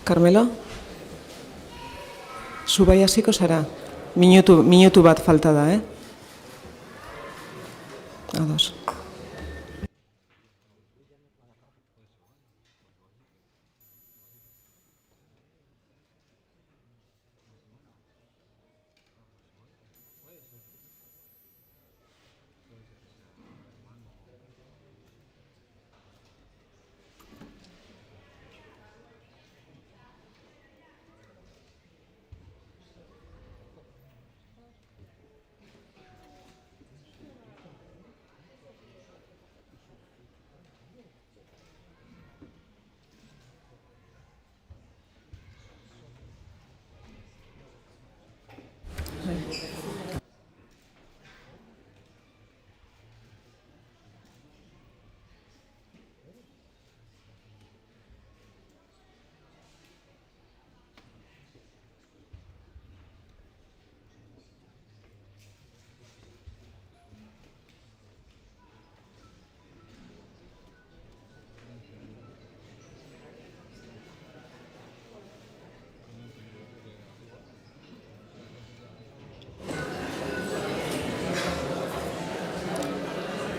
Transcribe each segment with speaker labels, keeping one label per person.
Speaker 1: Carmelo? Zubai hasiko zara? Minutu bat falta da, Ados.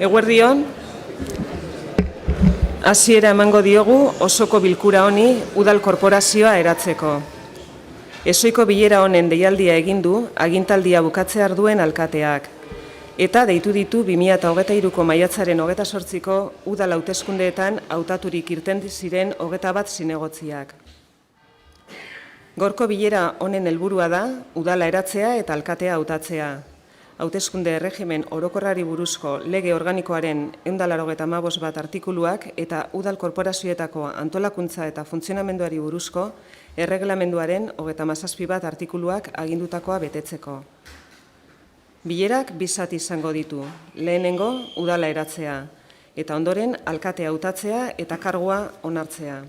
Speaker 1: Eguerdion, hasiera emango diogu osoko bilkura honi udal korporazioa eratzeko. Ezoiko bilera honen deialdia egin du agintaldia bukatzea duen alkateak, eta deitu ditu 2023ko maiatzaren 28ko udal hauteskundeetan hautaturik irten ziren 21 zinegotziak. Gaurko bilera honen helburua da udala eratzea eta alkatea hautatzea. Hauteskunde erregimen orokorrari buruzko lege organikoaren 185 artikuluak eta udal korporazioetako antolakuntza eta funtzionamenduari buruzko erreglamenduaren 37 artikuluak agindutakoa betetzeko. Bilerak bi zati izango ditu, lehenengo udala eratzea, eta ondoren alkatea hautatzea eta kargua onartzea.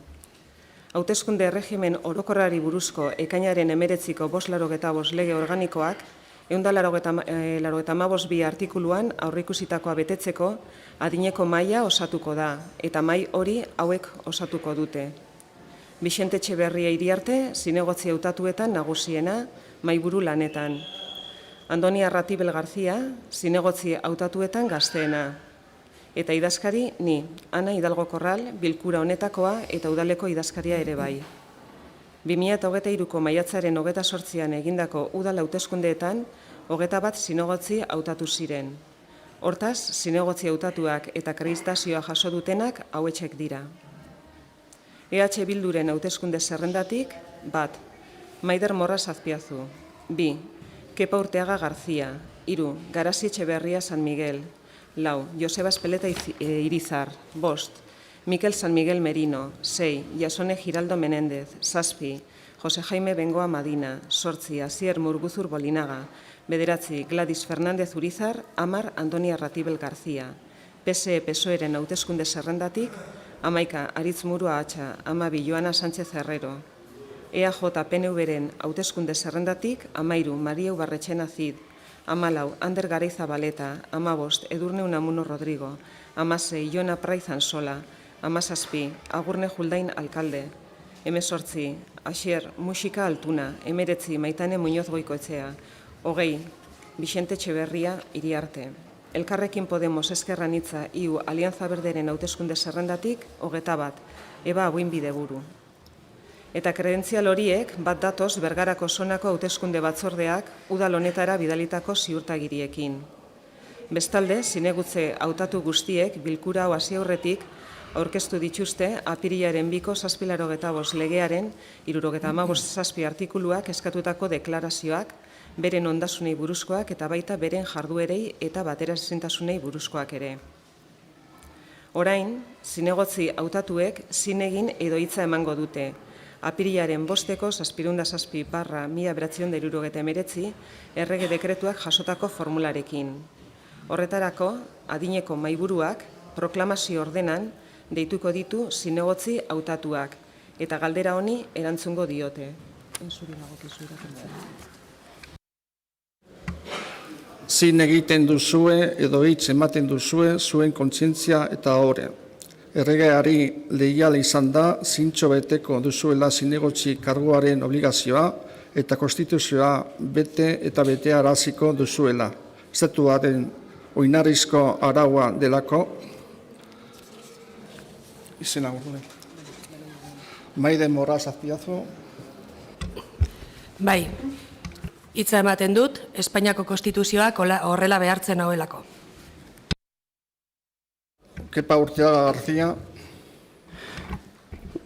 Speaker 1: Hauteskunde erregimen orokorrari buruzko ekainaren 19ko 585 lege organikoak 185 artikuluan aurreikusitakoa betetzeko adineko mahaia osatuko da, eta mahai hori hauek osatuko dute. Bixente Etxeberria Iriarte, zinegotzi hautatuetan nagusiena, mahaiburu lanetan. Andoni Arratibel Garzia, zinegotzi hautatuetan gazteena. Eta idazkari, ni, Ana Hidalgo Corral, bilkura honetakoa eta udaleko idazkaria ere bai. 2023ko maiatzaren 28an egindako udal hauteskundeetan 21 zinegotzi hautatu ziren. Hortaz, zinegotzi hautatuak eta akreditazioa jaso dutenak hauetsek dira. EH Bilduren hauteskunde zerrendatik, 1. Maider Morraz Azpiazu, 2. Kepa Urteaga Garzia, 3. Garazi Etxeberria San Miguel, 4. Joseba Espeleta Irizar, 5. Mikel San Miguel Merino, 6. Jasone Giraldo Menéndez, 7. Jose Jaime Bengoa Madina, 8. Asier Murguzur Bolinaga, 9. Gladys Fernández Urizar, 10. Andoni Arratibel Garzia. PSE-PSOEren hauteskunde zerrendatik, 11. Aritz Murua Atxa, 12. Joana Sánchez Herrero. EAJ-PNV-ren hauteskunde zerrendatik, 13. Maria Ubarretxena Cid, 14. Ander Garaiza Baleta, 15. Edurne Unamuno Rodrigo, 16. Iona Praiz Ansola, 17. Agurne Juldain Alkalde, 18. Asier Musika Altuna, 19. Maitane Muñoz Goikoetxea, 20. Bixente Etxeberria Iriarte. Elkarrekin Podemos Ezker Anitza IU Alianza Berderen hauteskunde zerrendatik, 21. Eba Abuinbideburu. Eta kredentzial horiek bat datoz Bergarako zonako hauteskunde batzordeak udal honetara bidalitako ziurtagiriekin. Bestalde, zinegutze hautatu guztiek bilkura hau hasi aurretik aurkeztu dituzte apirilaren 2ko 785 legearen 75 artikuluak eskatutako deklarazioak, beren ondasunei buruzkoak eta baita beren jarduerei eta bateraezintasunei buruzkoak ere. Orain, zinegotzi hautatuek zinegin edo hitza emango dute, apirilaren 5ko 707/1979 errege dekretuak jasotako formularekin. Horretarako, adineko mahaiburuak proklamazio ordenan deituko ditu zinegotzi hautatuak eta galdera honi erantzungo diote.
Speaker 2: Zin egiten duzue edo hitz ematen duzue zuen kontzientzia eta ohore. Erregeari leial izan da, zintxo beteko duzuela zinegotzi karguaren obligazioa eta konstituzioa bete eta betearaziko duzuela. Estatuaren oinarrizko araua delako. Izena gure. Maide Moraz Azpiazu.
Speaker 3: Bai, hitza ematen dut, Espainiako konstituzioak horrela behartzen hauelako.
Speaker 2: Kepa Urteaga Garzia.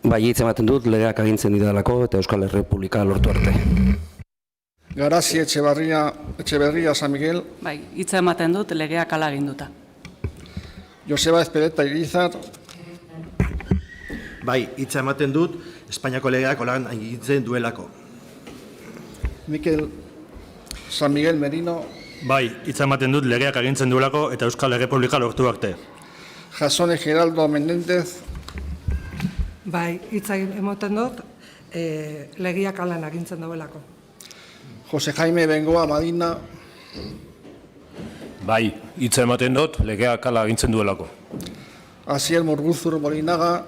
Speaker 4: Bai, hitz ematen dut, legeak agintzen didalako eta Euskal Errepublika lortu arte.
Speaker 2: Garazi Etxeberria San Miguel.
Speaker 5: Bai, hitza ematen dut, legeak hala aginduta.
Speaker 2: Joseba Ezpeleta Irizar.
Speaker 6: Bai, hitza ematen dut, Espainiako legeak holan agintzen duelako.
Speaker 2: Mikel San Miguel Merino.
Speaker 7: Bai, hitza ematen dut, legeak agintzen duelako eta Euskal Errepublika lortu arte.
Speaker 2: Jasone Geraldo Menendez.
Speaker 8: Bai, hitza ematen dut, legiak alan agintzen dauelako.
Speaker 2: Jose Jaime Bengoa Madina.
Speaker 9: Bai, hitza ematen dut, legeak hala agintzen duelako.
Speaker 2: Asier Murguzur Molinaga.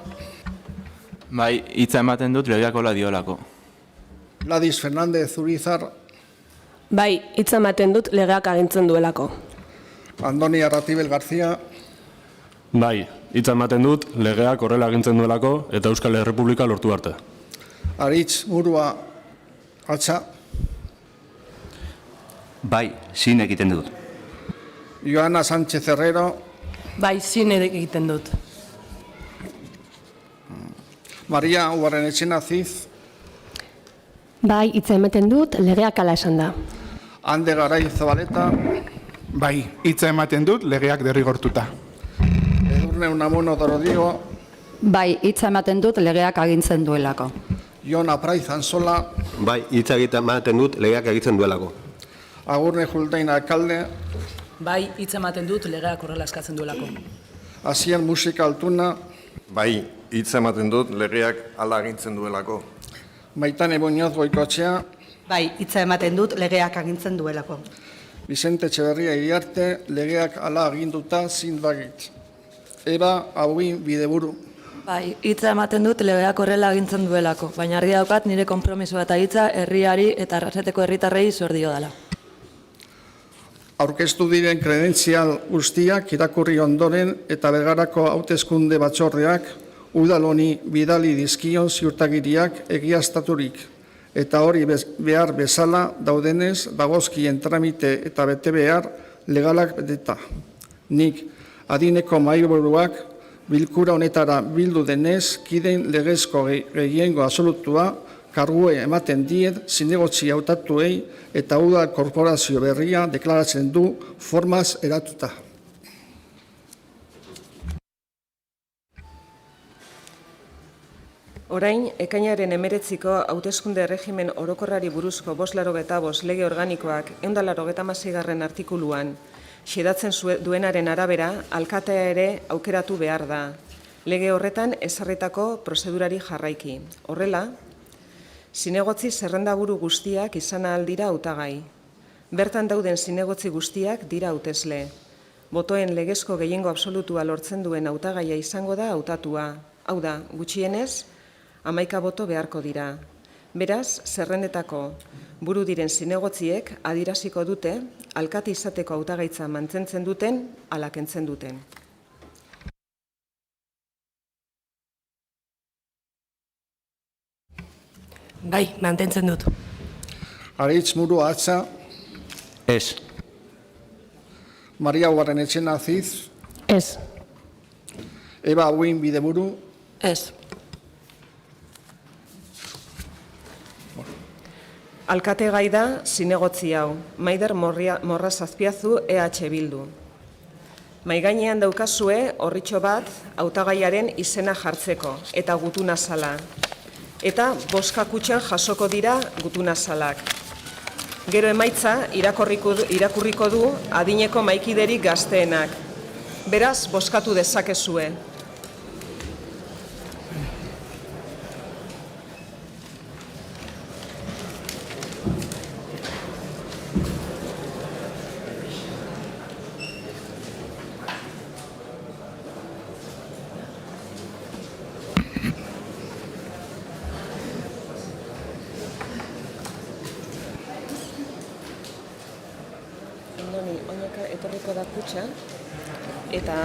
Speaker 10: Bai, hitza ematen dut, legeak hola diolako.
Speaker 2: Gladys Fernández Urizar.
Speaker 11: Bai, hitza ematen dut, legeak agintzen duelako.
Speaker 2: Andoni Arratibel Garzia.
Speaker 9: Bai, hitza ematen dut, legeak horrela agintzen duelako eta Euskal Errepublika lortu arte.
Speaker 2: Aritz Murua Atxa.
Speaker 10: Bai, zin egiten dut.
Speaker 2: Joana Sánchez Herrero.
Speaker 3: Bai, zine egiten dut.
Speaker 2: Maria Ubarrenetxena Ziz.
Speaker 11: Bai, hitza ematen dut, legeak ala esan da.
Speaker 2: Ande Garai Zabaleta.
Speaker 12: Bai, hitza ematen dut, legeak derrigortuta.
Speaker 2: Edurne Unamuno Dorodigo.
Speaker 5: Bai, hitza ematen dut, legeak agintzen duelako.
Speaker 2: Jon Apraiz Ansola.
Speaker 6: Bai, hitza ematen dut, legeak agintzen duelako.
Speaker 2: Agurne Jultain Alkalde.
Speaker 3: Bai, hitza ematen dut, legeak horrela eskatzen duelako.
Speaker 2: Asier Musika Altuna.
Speaker 13: Bai, hitza ematen dut, legeak hala agintzen duelako.
Speaker 2: Maitane Muñoz Goikoetxea.
Speaker 5: Bai, hitza ematen dut, legeak agintzen duelako.
Speaker 2: Vicente Etxeberria Iriarte, legeak hala aginduta zindagit. Eba Hauin Bideburu.
Speaker 3: Bai, hitza ematen dut, legeak horrela agintzen duelako, baina argi daukat nire konpromisoa eta hitza herriari eta Arrasateko herritarrei zor dio dela.
Speaker 2: Aurkeztu diren kredentzial guztiak irakurri ondoren eta Bergarako hauteskunde batzordeak udal honi bidali dizkion ziurtagiriak egiaztaturik eta hori behar bezala daudenez dagozkien tramite eta bete behar legalak beteta. Nik adineko mahaiburuak bilkura honetara bildu denez kideen legezko gehiengo absolutua kargue ematen diet zinegotzi hautatuei eta udal korporazio berria deklaratzen du formaz eratuta.
Speaker 1: Orain, ekainaren 19ko hauteskunde erregimen orokorrari buruzko 585 lege organikoak 186. artikuluan xedatzen duenaren arabera, alkatea ere aukeratu behar da. Lege horretan ezarritako prozedurari jarraiki. Horrela, zinegotzi zerrendaburu guztiak izan ahal dira hautagai. Bertan dauden zinegotzi guztiak dira hautesle. Botoen legezko gehiengo absolutua lortzen duen hautagaia izango da hautatua. Hau da, gutxienez, 11 boto beharko dira. Beraz, zerrendetako buru diren zinegotziek adiraziko dute, alkate izateko hautagaitza mantentzen duten, ala kentzen duten.
Speaker 3: Bai, mantentzen dut.
Speaker 2: Aritz Murua Atxa.
Speaker 10: Ez.
Speaker 2: Maria Ubarrenetxena Ziz.
Speaker 11: Ez.
Speaker 2: Eba Hauin Bideburu.
Speaker 3: Ez.
Speaker 1: Alkate gai da zinegotzi hau, Maider Morraz Azpiazu EH Bildu. Maigainean daukazue horritxo bat hautagaiaren izena jartzeko eta gutuna zala. Eta boska kutxan jasoko dira gutuna zalak. Gero emaitza irakurriko du adineko maikiderik gazteenak. Beraz, boskatu dezakezue. etorriko da kutxa, eta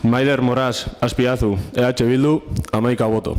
Speaker 9: Maider Moraz Azpiazu, EH Bildu, 11 boto.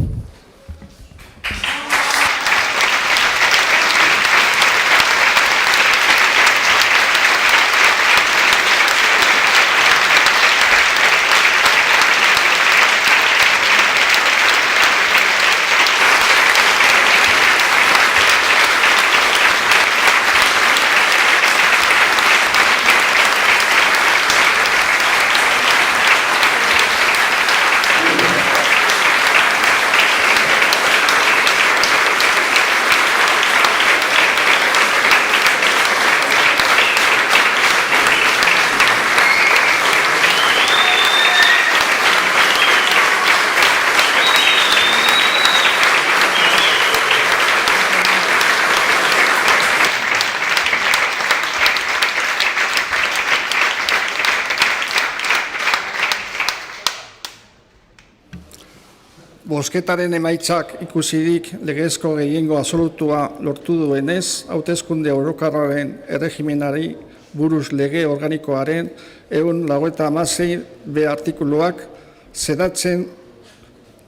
Speaker 2: Bozketaren emaitzak ikusirik legezko gehiengo absolutua lortu duenez, hauteskunde orokorraren erregimenari buruz lege organikoaren 196b artikuluak xedatzen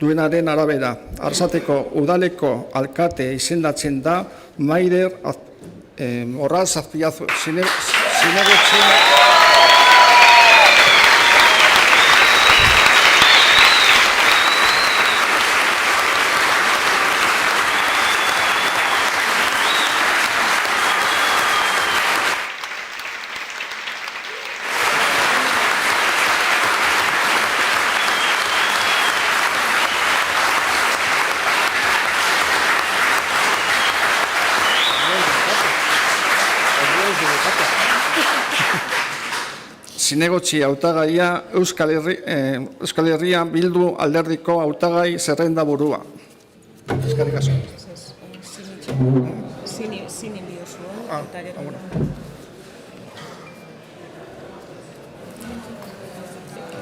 Speaker 2: duenaren arabera. Arrasateko udaleko alkate izendatzen da Maider Moraz Azpiazu. Zinegotzi hautagaia Euskal Herria Bildu alderdiko hautagai zerrenda burua. Eskerrik asko.
Speaker 1: Zin inbiozu, eta gero.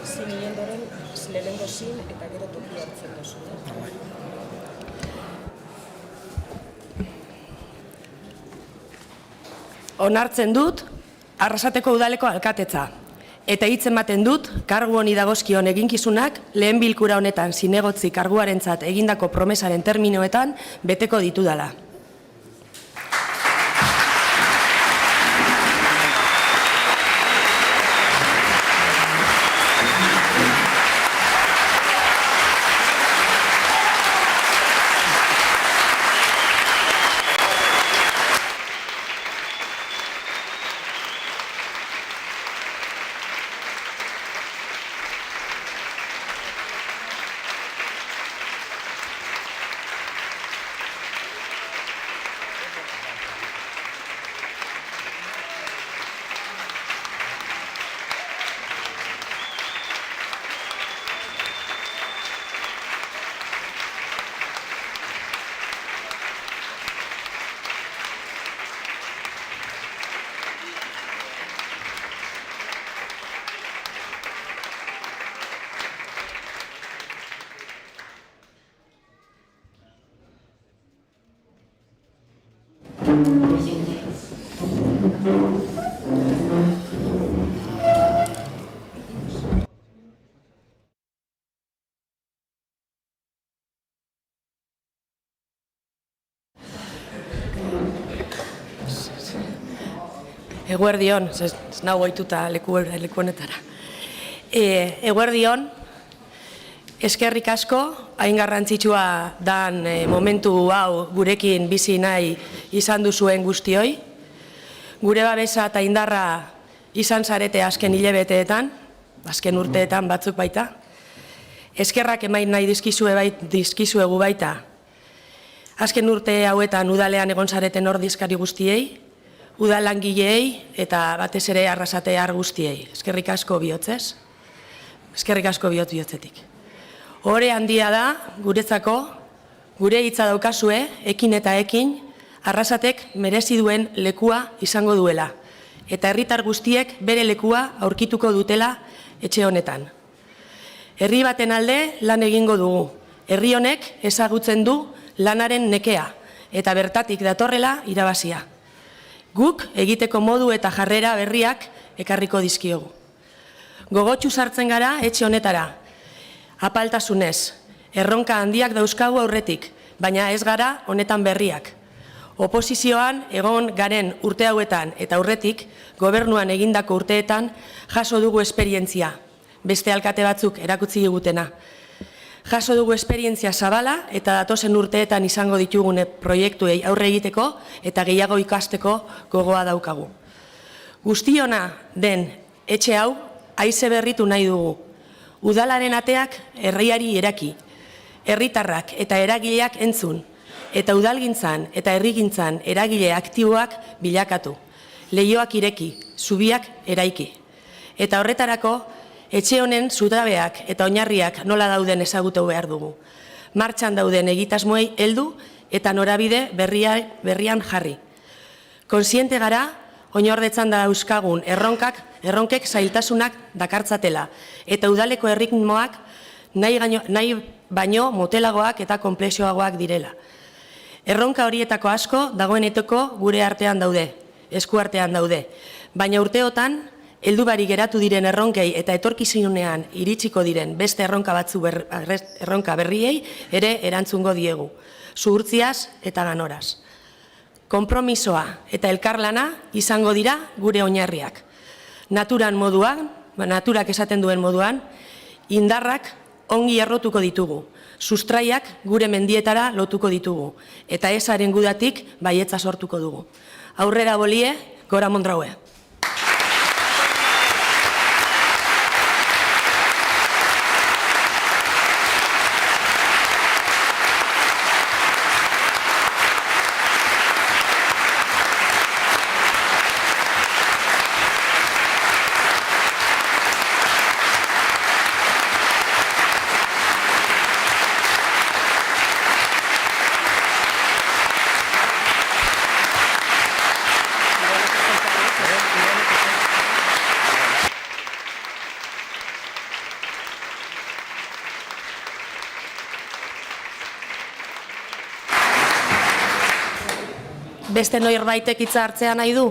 Speaker 1: Zin hiendoren, lehenengo zin eta gero toki hartzen duzu.
Speaker 14: Onartzen dut, Arrasateko udaleko alkatetza. Eta hitz ematen dut, kargu honi dagozkion eginkizunak, lehen bilkura honetan zinegotzi karguarentzat egindako promesaren terminoetan beteko ditudala. Eguerdion, ez nago goituta leku honetara. Eguerdion, eskerrik asko, hain garrantzitsua dan momentu hau gurekin bizi nahi izan duzuen guztioi. Gure babesa eta indarra izan zarete azken hilabeteetan, azken urteetan batzuk baita. Eskerrak emain nahi dizkizuegu baita. Azken urte hauetan udalean egon zareten ordezkari guztiei, udal langileei eta batez ere arrasatear guztiei. Eskerrik asko bihotzez, eskerrik asko bihotzetik. Hore handia da, guretzako, gure hitza daukazue, ekin eta ekin, Arrasatek merezi duen lekua izango duela, eta herritar guztiek bere lekua aurkituko dutela etxe honetan. Herri baten alde lan egingo dugu, herri honek ezagutzen du lanaren nekea, eta bertatik datorrela irabazia. Guk egiteko modu eta jarrera berriak ekarriko dizkiogu. Gogotsu sartzen gara etxe honetara, apaltasunez, erronka handiak dauzkagu aurretik, baina ez gara honetan berriak. Oposizioan egon garen urte hauetan eta aurretik, gobernuan egindako urteetan jaso dugu esperientzia, beste alkate batzuk erakutsi digutena. Jaso dugu esperientzia zabala eta datozen urteetan izango ditugune proiektuei aurre egiteko eta gehiago ikasteko gogoa daukagu. Guztiona den etxe hau haize berritu nahi dugu. Udalaren ateak herriari eraki, herritarrak eta eragileak entzun, eta udalgintzan eta herrigintzan eragile aktiboak bilakatu, leihoak ireki, zubiak eraiki. Eta horretarako, etxe honen zutabeak eta oinarriak nola dauden ezagutu behar dugu. Martxan dauden egitasmoei heldu eta norabide berrian jarri. Konsiente gara, oinordetzan dauzkagun erronkek zailtasunak dakartzatela, eta udaleko erritmoak nahi baino motelagoak eta konplexioagoak direla. Erronka horietako asko dagoeneteko gure artean daude, esku artean daude, baina urteotan, heldu barik geratu diren erronkei eta etorkizunean iritsiko diren beste erronka berriei ere erantzungo diegu, zuhurtziaz eta ganoraz. Konpromisoa eta elkarlana izango dira gure oinarriak. Naturak esaten duen moduan, indarrak ongi errotuko ditugu, sustraiak gure mendietara lotuko ditugu, eta ezaren gudatik baietza sortuko dugu. Aurrera bolie, gora Mondraue. Beste norbaitek hitza hartzea nahi du?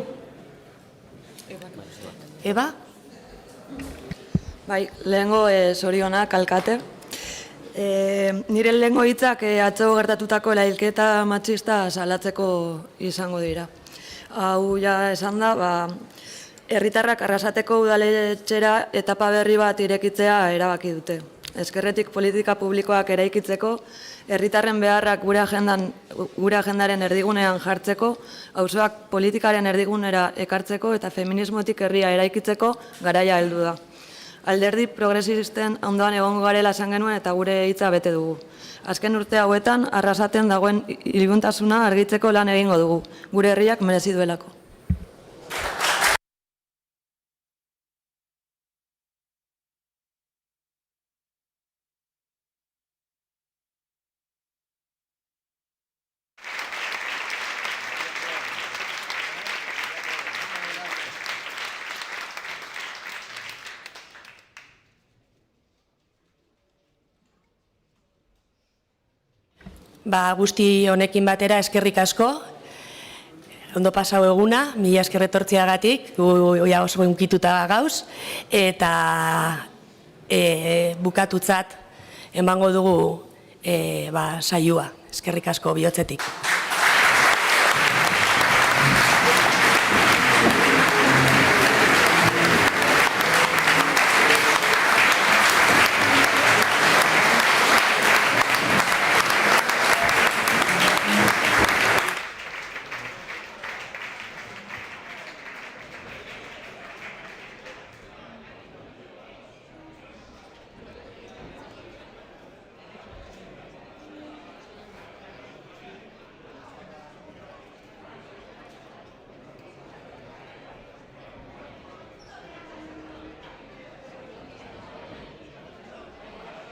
Speaker 14: Eba?
Speaker 3: Bai, lehengo zorionak alkate. Nire lehengo hitzak atzo gertatutako hilketa matxista salatzeko izango dira. Hau ja esan da, herritarrak Arrasateko udaletxera etapa berri bat irekitzea erabaki dute. Ezkerretik politika publikoak eraikitzeko, herritarren beharrak gure agendaren erdigunean jartzeko, auzoak politikaren erdigunera ekartzeko eta feminismotik herria eraikitzeko garaia heldu da. Alderdi progresisten ondoan egongo garela esan genuen eta gure hitza bete dugu. Azken urte hauetan, Arrasaten dagoen iluntasuna argitzeko lan egingo dugu. Gure herriak merezi duelako.
Speaker 14: Guzti honekin batera eskerrik asko, ondo pasau eguna, mila esker etortziagatik, oso unkituta gauz, eta bukatutzat emango dugu saioa, eskerrik asko bihotzetik.